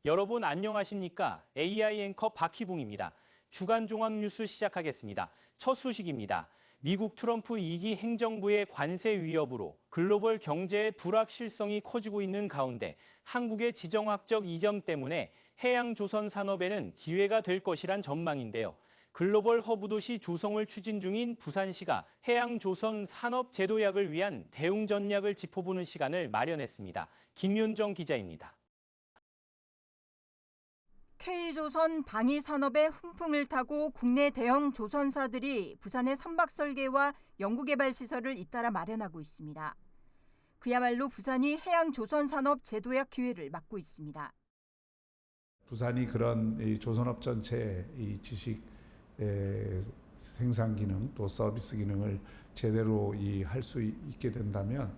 여러분 안녕하십니까? AI 앵커 박희붕입니다. 주간 종합 뉴스 시작하겠습니다. 첫 소식입니다. 미국 트럼프 2기 행정부의 관세 위협으로 글로벌 경제의 불확실성이 커지고 있는 가운데 한국의 지정학적 이점 때문에 해양조선 산업에는 기회가 될 것이란 전망인데요. 글로벌 허브 도시 조성을 추진 중인 부산시가 해양조선 산업 제도약을 위한 대응 전략을 짚어보는 시간을 마련했습니다. 김윤정 기자입니다. K조선 방위 산업의 훈풍을 타고 국내 대형 조선사들이 부산의 선박 설계와 연구개발 시설을 잇따라 마련하고 있습니다. 그야말로 부산이 해양 조선 산업 제도약 기회를 맞고 있습니다. 부산이 그런 이 조선업 전체의 이 지식 생산 기능 또 서비스 기능을 제대로 할 수 있게 된다면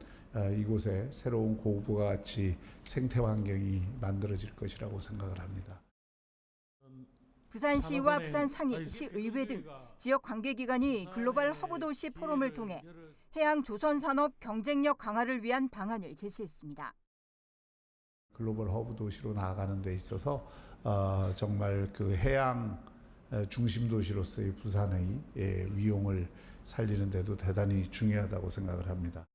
이곳에 새로운 고부가 가치 생태 환경이 만들어질 것이라고 생각을 합니다. 부산시와 부산상위, 시의회 등 지역 관계기관이 글로벌 허브 도시 포럼을 통해 해양 조선 산업 경쟁력 강화를 위한 방안을 제시했습니다. 글로벌 허브 도시로 나아가는 데 있어서 정말 그 해양 중심 도시로서의 부산의 위용을 살리는 데도 대단히 중요하다고 생각을 합니다.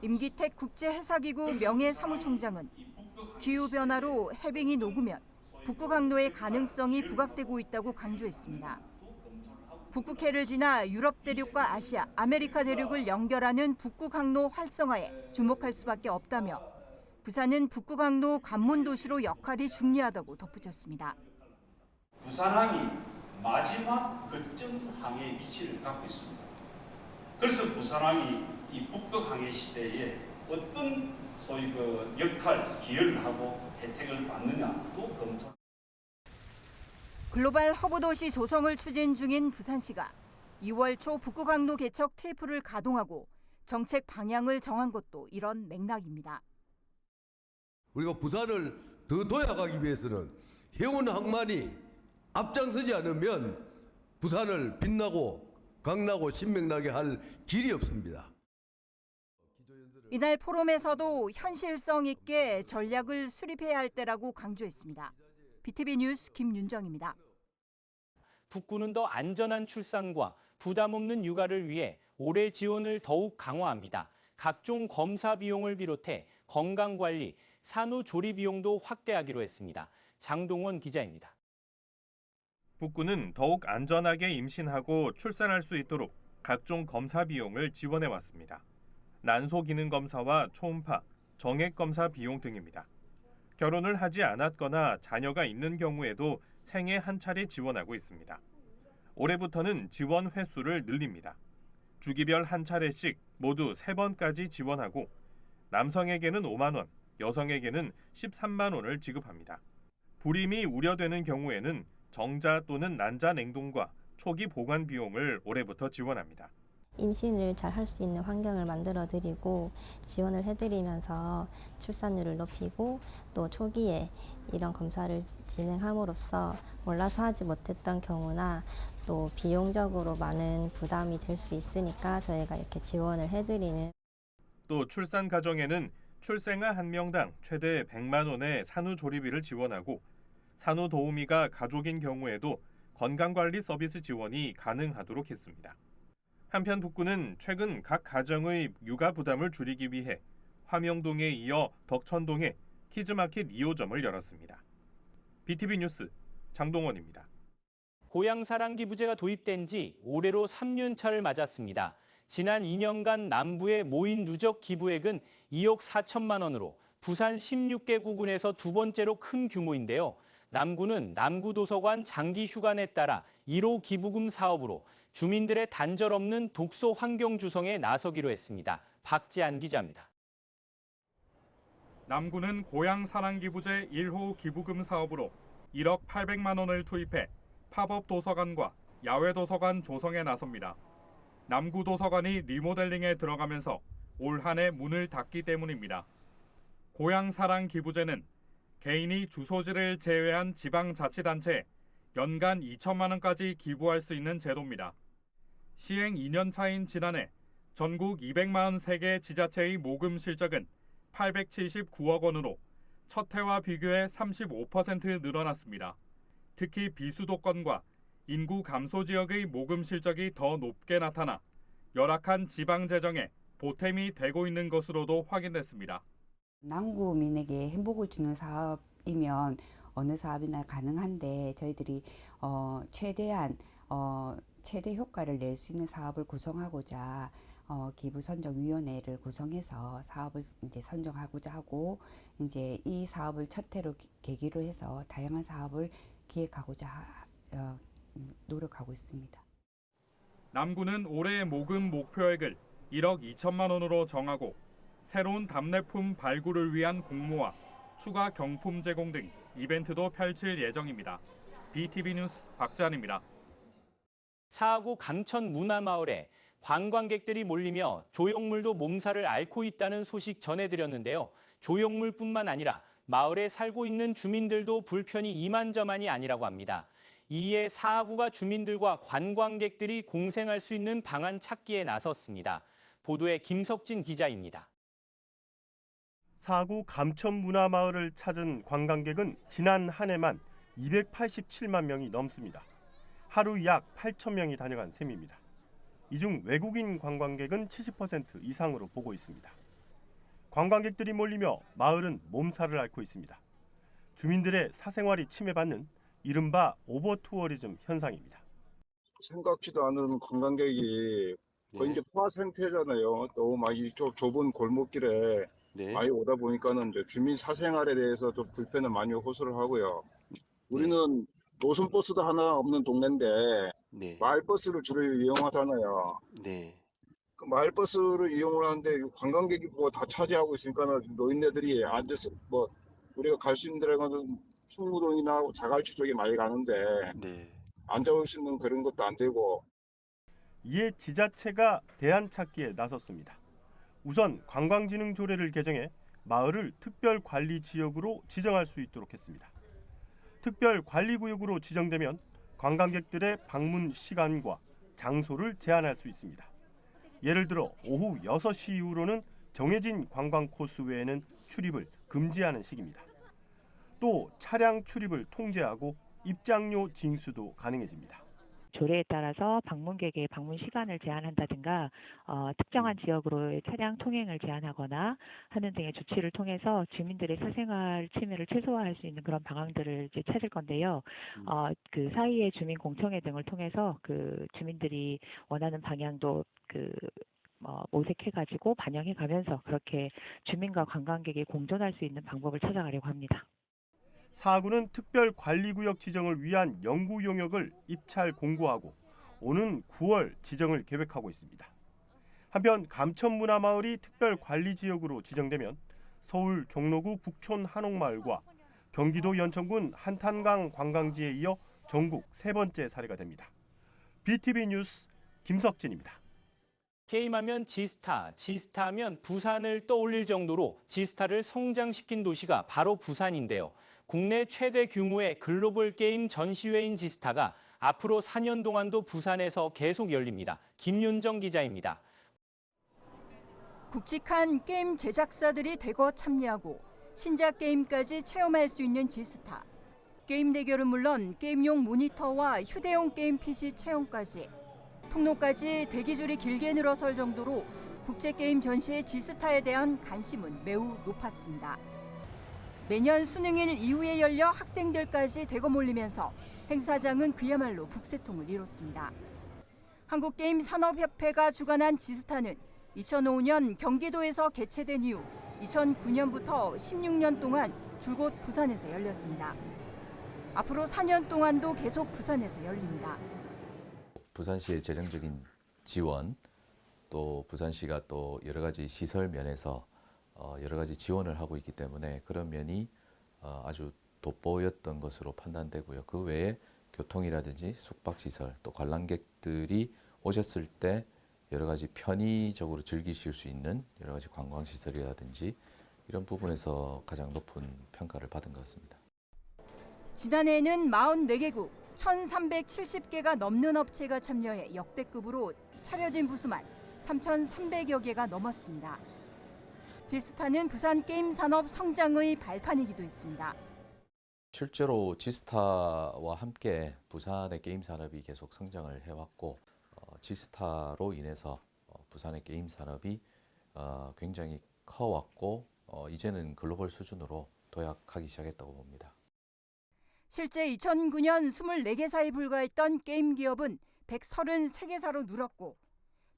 임기택 국제해사기구 명예사무총장은 기후변화로 해빙이 녹으면 북극 항로의 가능성이 부각되고 있다고 강조했습니다. 북극해를 지나 유럽 대륙과 아시아, 아메리카 대륙을 연결하는 북극 항로 활성화에 주목할 수밖에 없다며 부산은 북극 항로 관문 도시로 역할이 중요하다고 덧붙였습니다. 부산항이 마지막 거점 항의 위치를 갖고 있습니다. 그래서 부산항이 이 북극항해 시대에 어떤 소위 그 역할, 기여를 하고 혜택을 받느냐도 검토. 글로벌 허브 도시 조성을 추진 중인 부산시가 2월 초 북극 항로 개척 TF를 가동하고 정책 방향을 정한 것도 이런 맥락입니다. 우리가 부산을 더 도약하기 위해서는 해운 항만이 앞장서지 않으면 부산을 빛나고 강나고 신명나게 할 길이 없습니다. 이날 포럼에서도 현실성 있게 전략을 수립해야 할 때라고 강조했습니다. BTV 뉴스 김윤정입니다. 북구는 더 안전한 출산과 부담 없는 육아를 위해 올해 지원을 더욱 강화합니다. 각종 검사 비용을 비롯해 건강관리, 산후조리 비용도 확대하기로 했습니다. 장동원 기자입니다. 북구는 더욱 안전하게 임신하고 출산할 수 있도록 각종 검사 비용을 지원해 왔습니다. 난소 기능 검사와 초음파, 정액 검사 비용 등입니다. 결혼을 하지 않았거나 자녀가 있는 경우에도 생애 한 차례 지원하고 있습니다. 올해부터는 지원 횟수를 늘립니다. 주기별 한 차례씩 모두 3번까지 지원하고 남성에게는 5만 원, 여성에게는 13만 원을 지급합니다. 불임이 우려되는 경우에는 정자 또는 난자 냉동과 초기 보관 비용을 올해부터 지원합니다. 임신을 잘 할 수 있는 환경을 만들어드리고 지원을 해드리면서 출산율을 높이고 또 초기에 이런 검사를 진행함으로써 몰라서 하지 못했던 경우나 또 비용적으로 많은 부담이 될 수 있으니까 저희가 이렇게 지원을 해드리는. 또 출산 가정에는 출생아 1명당 최대 100만 원의 산후조리비를 지원하고 산후도우미가 가족인 경우에도 건강관리 서비스 지원이 가능하도록 했습니다. 한편 북구는 최근 각 가정의 육아 부담을 줄이기 위해 화명동에 이어 덕천동에 키즈마켓 2호점을 열었습니다. BTV 뉴스 장동원입니다. 고향사랑기부제가 도입된 지 올해로 3년 차를 맞았습니다. 지난 2년간 남부의 모인 누적 기부액은 2억 4천만 원으로 부산 16개 구군에서 두 번째로 큰 규모인데요. 남구는 남구도서관 장기 휴관에 따라 1호 기부금 사업으로 주민들의 단절 없는 독서 환경 조성에 나서기로 했습니다. 박지안 기자입니다. 남구는 고향사랑기부제 1호 기부금 사업으로 1억 800만 원을 투입해 팝업 도서관과 야외 도서관 조성에 나섭니다. 남구도서관이 리모델링에 들어가면서 올 한 해 문을 닫기 때문입니다. 고향사랑기부제는 개인이 주소지를 제외한 지방자치단체에 연간 2천만 원까지 기부할 수 있는 제도입니다. 시행 2년 차인 지난해 전국 243개 지자체의 모금 실적은 879억 원으로 첫 해와 비교해 35% 늘어났습니다. 특히 비수도권과 인구 감소 지역의 모금 실적이 더 높게 나타나 열악한 지방 재정에 보탬이 되고 있는 것으로도 확인됐습니다. 남구민에게 행복을 주는 사업이면 어느 사업이나 가능한데 저희들이 최대한 최대 효과를 낼 수 있는 사업을 구성하고자 기부선정위원회를 구성해서 사업을 이제 선정하고자 하고 이제 이 사업을 첫 해로 계기로 해서 다양한 사업을 기획하고자 노력하고 있습니다. 남구는 올해 모금 목표액을 1억 2천만 원으로 정하고 새로운 답례품 발굴을 위한 공모와 추가 경품 제공 등 이벤트도 펼칠 예정입니다. BTV 뉴스 박재환입니다. 사하구 감천 문화마을에 관광객들이 몰리며 조형물도 몸살을 앓고 있다는 소식 전해드렸는데요. 조형물뿐만 아니라 마을에 살고 있는 주민들도 불편이 이만저만이 아니라고 합니다. 이에 사하구가 주민들과 관광객들이 공생할 수 있는 방안 찾기에 나섰습니다. 보도에 김석진 기자입니다. 사하구 감천문화마을을 찾은 관광객은 지난 한 해만 287만 명이 넘습니다. 하루 약 8천 명이 다녀간 셈입니다. 이 중 외국인 관광객은 70% 이상으로 보고 있습니다. 관광객들이 몰리며 마을은 몸살을 앓고 있습니다. 주민들의 사생활이 침해받는 이른바 오버투어리즘 현상입니다. 생각지도 않은 관광객이 거의 이제 포화 상태잖아요. 또 많이 좁은 골목길에 많이 오다 보니까는 이제 주민 사생활에 대해서 좀 불편을 많이 호소를 하고요. 우리는 노선 버스도 하나 없는 동네인데 마을 버스를 주로 이용하잖아요. 그 마을 버스를 이용을 하는데 관광객이 뭐 다 차지하고 있으니까는 노인네들이 앉아서 뭐 우리가 갈 수 있는 데가 충무동이나 자갈치 쪽에 많이 가는데 앉아올 수 있는 그런 것도 안 되고. 이에 지자체가 대안 찾기에 나섰습니다. 우선 관광진흥 조례를 개정해 마을을 특별관리지역으로 지정할 수 있도록 했습니다. 특별관리구역으로 지정되면 관광객들의 방문 시간과 장소를 제한할 수 있습니다. 예를 들어 오후 6시 이후로는 정해진 관광 코스 외에는 출입을 금지하는 식입니다. 또 차량 출입을 통제하고 입장료 징수도 가능해집니다. 조례에 따라서 방문객의 방문 시간을 제한한다든가 특정한 지역으로의 차량 통행을 제한하거나 하는 등의 조치를 통해서 주민들의 사생활 침해를 최소화할 수 있는 그런 방안들을 이제 찾을 건데요. 그 사이의 주민 공청회 등을 통해서 그 주민들이 원하는 방향도 모색해가지고 반영해가면서 그렇게 주민과 관광객이 공존할 수 있는 방법을 찾아가려고 합니다. 사하구는 특별관리구역 지정을 위한 연구 용역을 입찰 공고하고 오는 9월 지정을 계획하고 있습니다. 한편 감천문화마을이 특별관리지역으로 지정되면 서울 종로구 북촌 한옥마을과 경기도 연천군 한탄강 관광지에 이어 전국 세 번째 사례가 됩니다. BTV 뉴스 김석진입니다. 게임하면 지스타, 지스타하면 부산을 떠올릴 정도로 지스타를 성장시킨 도시가 바로 부산인데요. 국내 최대 규모의 글로벌 게임 전시회인 지스타가 앞으로 4년 동안도 부산에서 계속 열립니다. 김윤정 기자입니다. 굵직한 게임 제작사들이 대거 참여하고 신작 게임까지 체험할 수 있는 지스타. 게임 대결은 물론 게임용 모니터와 휴대용 게임 PC 체험까지 통로까지 대기줄이 길게 늘어설 정도로 국제게임 전시회 지스타에 대한 관심은 매우 높았습니다. 매년 수능일 이후에 열려 학생들까지 대거 몰리면서 행사장은 그야말로 북새통을 이뤘습니다. 한국게임산업협회가 주관한 지스타는 2005년 경기도에서 개최된 이후 2009년부터 16년 동안 줄곧 부산에서 열렸습니다. 앞으로 4년 동안도 계속 부산에서 열립니다. 부산시의 재정적인 지원, 또 부산시가 또 여러 가지 시설 면에서 여러 가지 지원을 하고 있기 때문에 그런 면이 아주 돋보였던 것으로 판단되고요. 그 외에 교통이라든지 숙박시설, 또 관람객들이 오셨을 때 여러 가지 편의적으로 즐기실 수 있는 여러 가지 관광시설이라든지 이런 부분에서 가장 높은 평가를 받은 것 같습니다. 지난해에는 44개국 1,370개가 넘는 업체가 참여해 역대급으로 차려진 부수만 3,300여 개가 넘었습니다. 지스타는 부산 게임 산업 성장의 발판이기도 했습니다. 실제로 지스타와 함께 부산의 게임 산업이 계속 성장을 해왔고 지스타로 인해서 부산의 게임 산업이 굉장히 커왔고 이제는 글로벌 수준으로 도약하기 시작했다고 봅니다. 실제 2009년 24개사에 불과했던 게임 기업은 133개사로 늘었고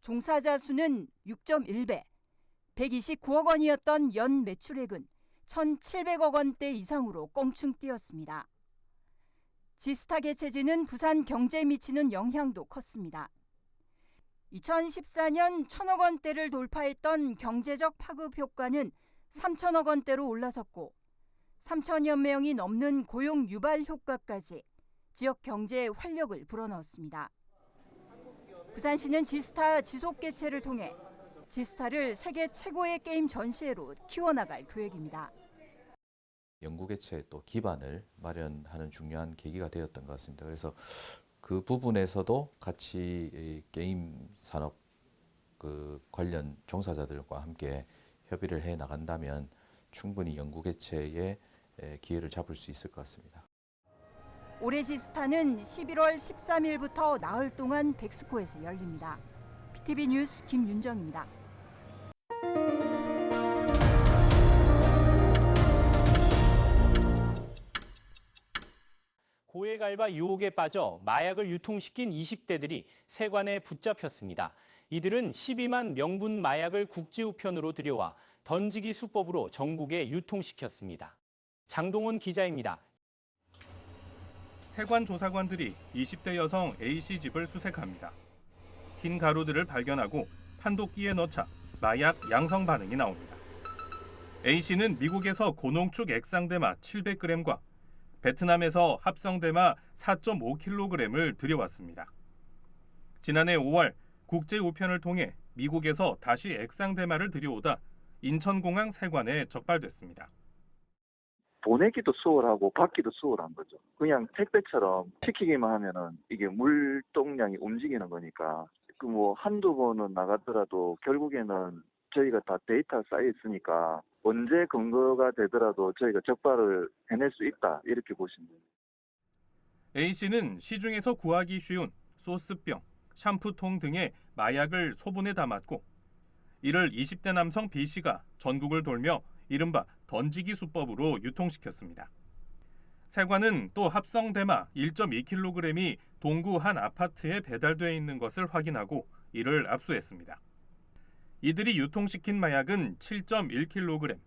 종사자 수는 6.1배, 129억 원이었던 연 매출액은 1,700억 원대 이상으로 껑충 뛰었습니다. 지스타 개최지는 부산 경제에 미치는 영향도 컸습니다. 2014년 1,000억 원대를 돌파했던 경제적 파급 효과는 3,000억 원대로 올라섰고 3천여 명이 넘는 고용 유발 효과까지 지역 경제에 활력을 불어넣었습니다. 부산시는 지스타 지속 개최를 통해 지스타를 세계 최고의 게임 전시회로 키워나갈 계획입니다. 연구 개최 또 기반을 마련하는 중요한 계기가 되었던 것 같습니다. 그래서 그 부분에서도 같이 이 게임 산업 관련 종사자들과 함께 협의를 해 나간다면 충분히 연구 개최에 기회를 잡을 수 있을 것 같습니다. 올해 지스타는 11월 13일부터 나흘 동안 백스코에서 열립니다. BTV 뉴스 김윤정입니다. 고액 알바 유혹에 빠져 마약을 유통시킨 20대들이 세관에 붙잡혔습니다. 이들은 12만 명분 마약을 국지 우편으로 들여와 던지기 수법으로 전국에 유통시켰습니다. 장동원 기자입니다. 세관 조사관들이 20대 여성 A씨 집을 수색합니다. 흰 가루들을 발견하고 판독기에 넣자 마약 양성 반응이 나옵니다. A씨는 미국에서 고농축 액상대마 700g과 베트남에서 합성대마 4.5kg을 들여왔습니다. 지난해 5월 국제 우편을 통해 미국에서 다시 액상대마를 들여오다 인천공항 세관에 적발됐습니다. 보내기도 수월하고 받기도 수월한 거죠. 그냥 택배처럼 시키기만 하면은 이게 물동량이 움직이는 거니까 한두 번은 나가더라도 결국에는 저희가 다 데이터 쌓여 있으니까 언제 근거가 되더라도 저희가 적발을 해낼 수 있다 이렇게 보시면 됩니다. A씨는 시중에서 구하기 쉬운 소스병, 샴푸통 등의 마약을 소분해 담았고 이를 20대 남성 B씨가 전국을 돌며 이른바 던지기 수법으로 유통시켰습니다. 세관은 또 합성대마 1.2kg이 동구 한 아파트에 배달돼 있는 것을 확인하고 이를 압수했습니다. 이들이 유통시킨 마약은 7.1kg,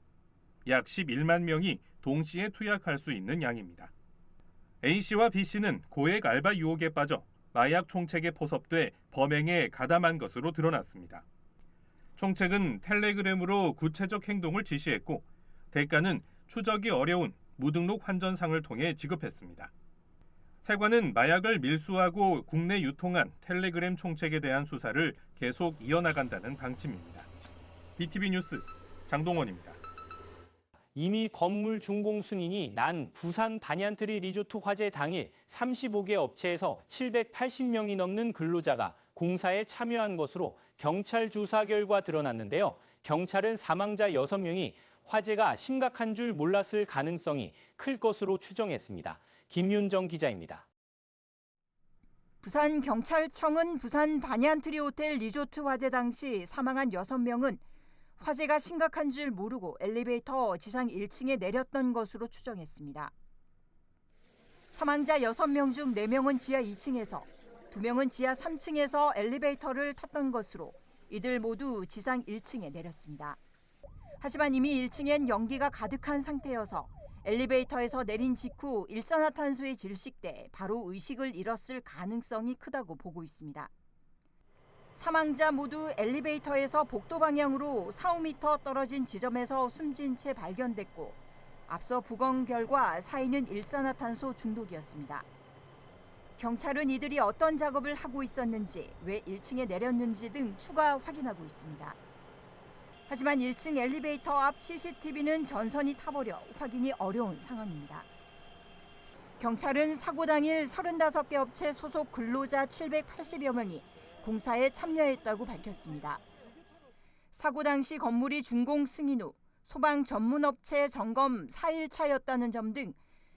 약 11만 명이 동시에 투약할 수 있는 양입니다. A씨와 B씨는 고액 알바 유혹에 빠져 마약 총책에 포섭돼 범행에 가담한 것으로 드러났습니다. 총책은 텔레그램으로 구체적 행동을 지시했고 대가는 추적이 어려운 무등록 환전상을 통해 지급했습니다. 세관은 마약을 밀수하고 국내 유통한 텔레그램 총책에 대한 수사를 계속 이어나간다는 방침입니다. BTV 뉴스 장동원입니다. 이미 건물 준공 승인이 난 부산 반얀트리 리조트 화재 당일 35개 업체에서 780명이 넘는 근로자가 공사에 참여한 것으로 경찰 조사 결과 드러났는데요. 경찰은 사망자 6명이 화재가 심각한 줄 몰랐을 가능성이 클 것으로 추정했습니다. 김윤정 기자입니다. 부산경찰청은 부산 반얀트리 호텔 리조트 화재 당시 사망한 6명은 화재가 심각한 줄 모르고 엘리베이터 지상 1층에 내렸던 것으로 추정했습니다. 사망자 6명 중 4명은 지하 2층에서 2명은 지하 3층에서 엘리베이터를 탔던 것으로 이들 모두 지상 1층에 내렸습니다. 하지만 이미 1층엔 연기가 가득한 상태여서 엘리베이터에서 내린 직후 일산화탄소에 질식돼 바로 의식을 잃었을 가능성이 크다고 보고 있습니다. 사망자 모두 엘리베이터에서 복도 방향으로 4-5m 떨어진 지점에서 숨진 채 발견됐고 앞서 부검 결과 사인은 일산화탄소 중독이었습니다. 경찰은 이들이 어떤 작업을 하고 있었는지, 왜 1층에 내렸는지 등 추가 확인하고 있습니다. 하지만 1층 엘리베이터 앞 CCTV는 전선이 타버려 확인이 어려운 상황입니다. 경찰은 사고 당일 35개 업체 소속 근로자 780여 명이 공사에 참여했다고 밝혔습니다. 사고 당시 건물이 준공 승인 후 소방 전문업체 점검 4일차였다는 점 등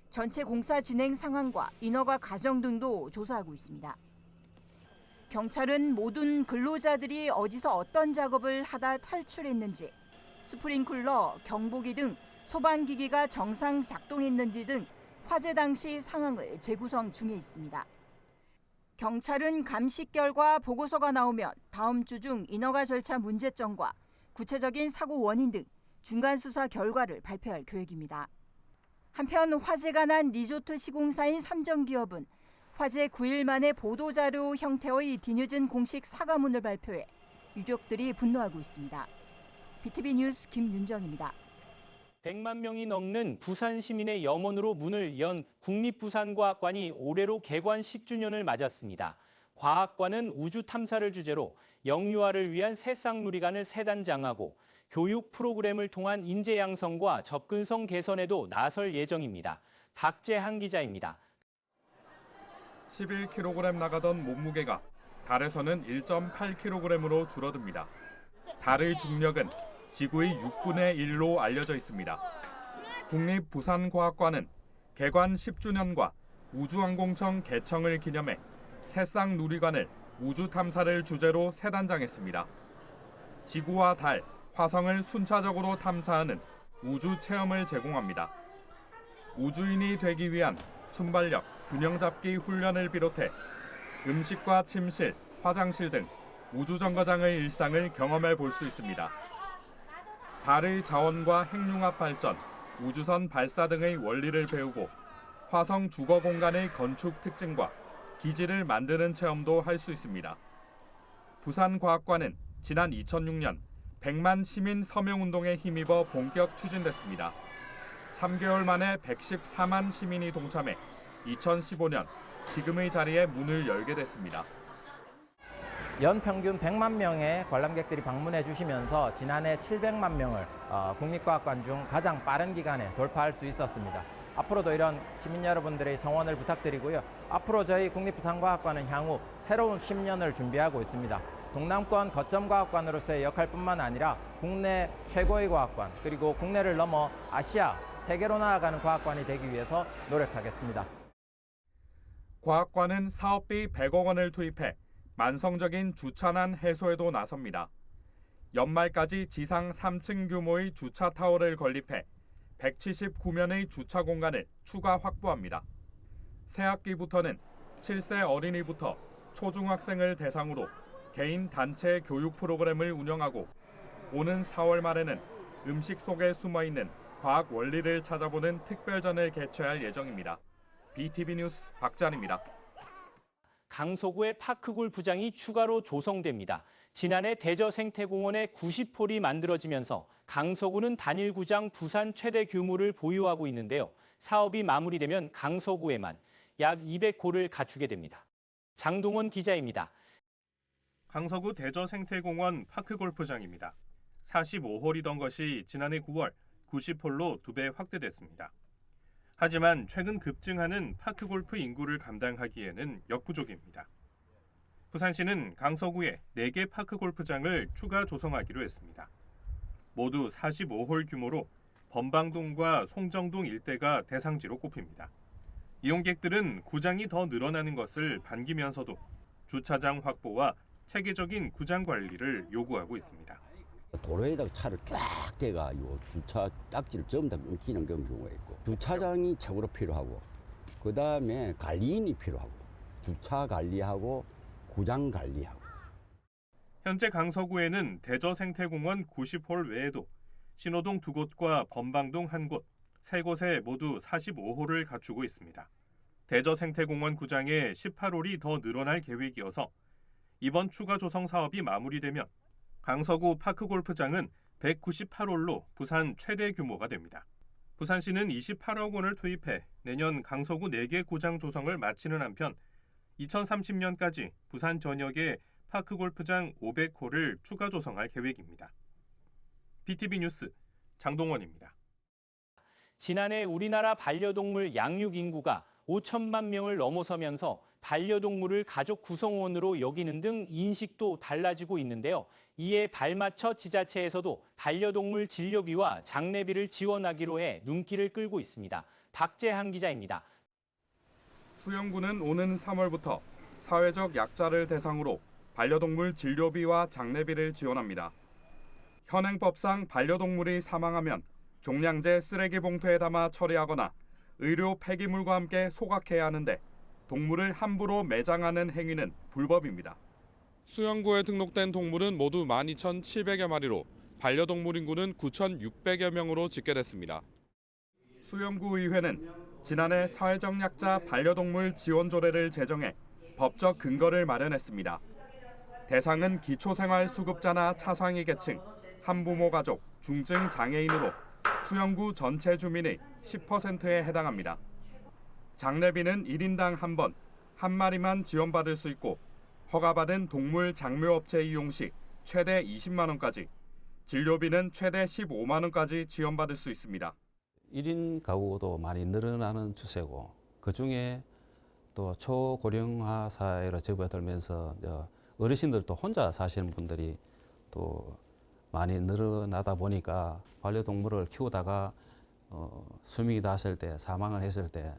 전체 공사 진행 상황과 인허가 과정 등도 조사하고 있습니다. 경찰은 모든 근로자들이 어디서 어떤 작업을 하다 탈출했는지, 스프링클러, 경보기 등 소방기기가 정상 작동했는지 등 화재 당시 상황을 재구성 중에 있습니다. 경찰은 감식 결과 보고서가 나오면 다음 주 중 인허가 절차 문제점과 구체적인 사고 원인 등 중간 수사 결과를 발표할 계획입니다. 한편 화재가 난 리조트 시공사인 삼정기업은 화재 9일 만에 보도자료 형태의 뒤늦은 공식 사과문을 발표해 유족들이 분노하고 있습니다. BTV 뉴스 김윤정입니다. 100만 명이 넘는 부산 시민의 염원으로 문을 연 국립부산과학관이 올해로 개관 10주년을 맞았습니다. 과학관은 우주 탐사를 주제로 영유아를 위한 새싹누리관을 세단장하고 교육 프로그램을 통한 인재 양성과 접근성 개선에도 나설 예정입니다. 박재한 기자입니다. 11kg 나가던 몸무게가 달에서는 1.8kg으로 줄어듭니다. 달의 중력은 지구의 6분의 1로 알려져 있습니다. 국립부산과학관은 개관 10주년과 우주항공청 개청을 기념해 새싹 누리관을 우주 탐사를 주제로 세단장했습니다. 지구와 달, 화성을 순차적으로 탐사하는 우주 체험을 제공합니다. 우주인이 되기 위한 순발력, 균형 잡기 훈련을 비롯해 음식과 침실, 화장실 등 우주정거장의 일상을 경험해 볼 수 있습니다. 달의 자원과 핵융합 발전, 우주선 발사 등의 원리를 배우고 화성 주거 공간의 건축 특징과 기지를 만드는 체험도 할 수 있습니다. 부산과학관은 지난 2006년 100만 시민 서명운동에 힘입어 본격 추진됐습니다. 3개월 만에 114만 시민이 동참해 2015년 지금의 자리에 문을 열게 됐습니다. 연평균 100만 명의 관람객들이 방문해 주시면서 지난해 700만 명을 국립과학관 중 가장 빠른 기간에 돌파할 수 있었습니다. 앞으로도 이런 시민 여러분들의 성원을 부탁드리고요. 앞으로 저희 국립부산과학관은 향후 새로운 10년을 준비하고 있습니다. 동남권 거점 과학관으로서의 역할뿐만 아니라 국내 최고의 과학관, 그리고 국내를 넘어 아시아, 세계로 나아가는 과학관이 되기 위해서 노력하겠습니다. 과학관은 사업비 100억 원을 투입해 만성적인 주차난 해소에도 나섭니다. 연말까지 지상 3층 규모의 주차 타워를 건립해 179면의 주차 공간을 추가 확보합니다. 새학기부터는 7세 어린이부터 초중학생을 대상으로 개인 단체 교육 프로그램을 운영하고 오는 4월 말에는 음식 속에 숨어있는 과학 원리를 찾아보는 특별전을 개최할 예정입니다. BTV 뉴스 박찬입니다. 강서구의 파크골프장이 추가로 조성됩니다. 지난해 대저생태공원에 90홀이 만들어지면서 강서구는 단일 구장 부산 최대 규모를 보유하고 있는데요. 사업이 마무리되면 강서구에만 약 200홀을 갖추게 됩니다. 장동원 기자입니다. 강서구 대저생태공원 파크골프장입니다. 45홀이던 것이 지난해 9월 90홀로 2배 확대됐습니다. 하지만 최근 급증하는 파크골프 인구를 감당하기에는 역부족입니다. 부산시는 강서구에 4개 파크골프장을 추가 조성하기로 했습니다. 모두 45홀 규모로 범방동과 송정동 일대가 대상지로 꼽힙니다. 이용객들은 구장이 더 늘어나는 것을 반기면서도 주차장 확보와 체계적인 구장 관리를 요구하고 있습니다. 도로에다가 차를 쫙 대가지고 주차 딱지를 전부 다 끊기는 경우가 있고, 주차장이 최고로 필요하고, 그 다음에 관리인이 필요하고, 주차 관리하고 구장 관리하고. 현재 강서구에는 대저생태공원 90홀 외에도 신호동 2곳과 범방동 1곳, 3곳에 모두 45홀을 갖추고 있습니다. 대저생태공원 구장에 18홀이 더 늘어날 계획이어서 이번 추가 조성 사업이 마무리되면 강서구 파크골프장은 198홀로 부산 최대 규모가 됩니다. 부산시는 28억 원을 투입해 내년 강서구 4개 구장 조성을 마치는 한편 2030년까지 부산 전역에 파크골프장 500홀을 추가 조성할 계획입니다. BTV 뉴스 장동원입니다. 지난해 우리나라 반려동물 양육 인구가 5천만 명을 넘어서면서 반려동물을 가족 구성원으로 여기는 등 인식도 달라지고 있는데요. 이에 발맞춰 지자체에서도 반려동물 진료비와 장례비를 지원하기로 해 눈길을 끌고 있습니다. 박재한 기자입니다. 수영구는 오는 3월부터 사회적 약자를 대상으로 반려동물 진료비와 장례비를 지원합니다. 현행법상 반려동물이 사망하면 종량제 쓰레기 봉투에 담아 처리하거나 의료 폐기물과 함께 소각해야 하는데 동물을 함부로 매장하는 행위는 불법입니다. 수영구에 등록된 동물은 모두 12,700여 마리로 반려동물 인구는 9,600여 명으로 집계됐습니다. 수영구 의회는 지난해 사회적 약자 반려동물 지원 조례를 제정해 법적 근거를 마련했습니다. 대상은 기초생활수급자나 차상위 계층, 한부모 가족, 중증 장애인으로 수영구 전체 주민의 10%에 해당합니다. 장례비는 1인당 한 번, 한 마리만 지원받을 수 있고 허가받은 동물 장묘업체 이용 시 최대 20만 원까지, 진료비는 최대 15만 원까지 지원받을 수 있습니다. 1인 가구도 많이 늘어나는 추세고 그중에 또 초고령화 사회로 접어들면서 어르신들도 혼자 사시는 분들이 또 많이 늘어나다 보니까 반려동물을 키우다가 수명이 닿았을 때 사망을 했을 때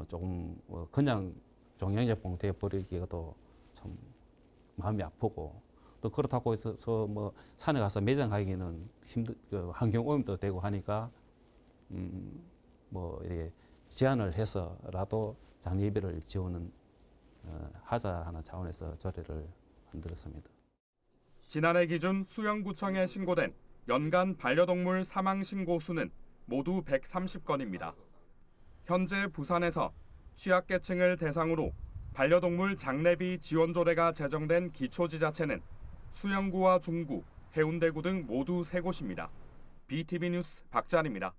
조금 그냥 종량제 봉투에 버리기도 참 마음이 아프고 또 그렇다고 해서 뭐 산에 가서 매장하기는 환경 오염도 되고 하니까 뭐 이렇게 제한을 해서라도 장례비를 지원은 하자 하는 차원에서 조례를 만들었습니다. 지난해 기준 수영구청에 신고된 연간 반려동물 사망 신고 수는 모두 130건입니다. 현재 부산에서 취약계층을 대상으로 반려동물 장례비 지원 조례가 제정된 기초지자체는 수영구와 중구, 해운대구 등 모두 3곳입니다. BTV 뉴스 박찬입니다.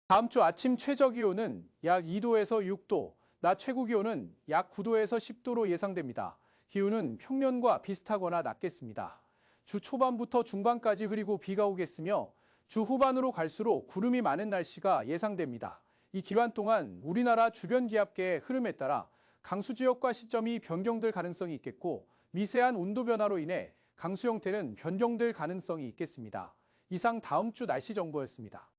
다음 주 아침 최저 기온은 약 2도에서 6도, 낮 최고 기온은 약 9도에서 10도로 예상됩니다. 기온은 평년과 비슷하거나 낮겠습니다. 주 초반부터 중반까지 흐리고 비가 오겠으며 주 후반으로 갈수록 구름이 많은 날씨가 예상됩니다. 이 기간 동안 우리나라 주변 기압계의 흐름에 따라 강수 지역과 시점이 변경될 가능성이 있겠고 미세한 온도 변화로 인해 강수 형태는 변경될 가능성이 있겠습니다. 이상 다음 주 날씨 정보였습니다.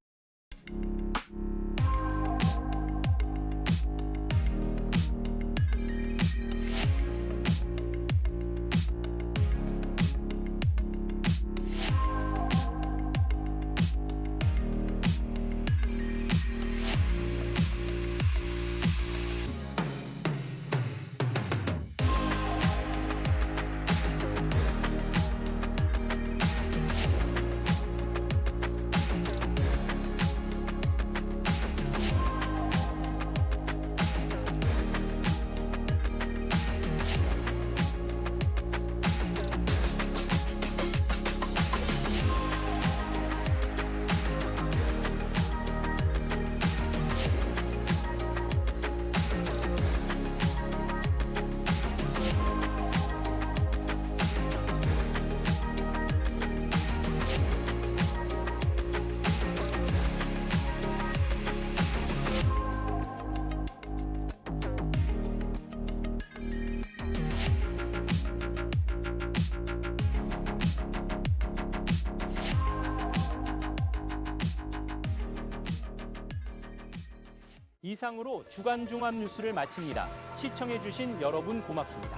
이상으로 주간 종합 뉴스를 마칩니다. 시청해주신 여러분 고맙습니다.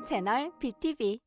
채널 BTV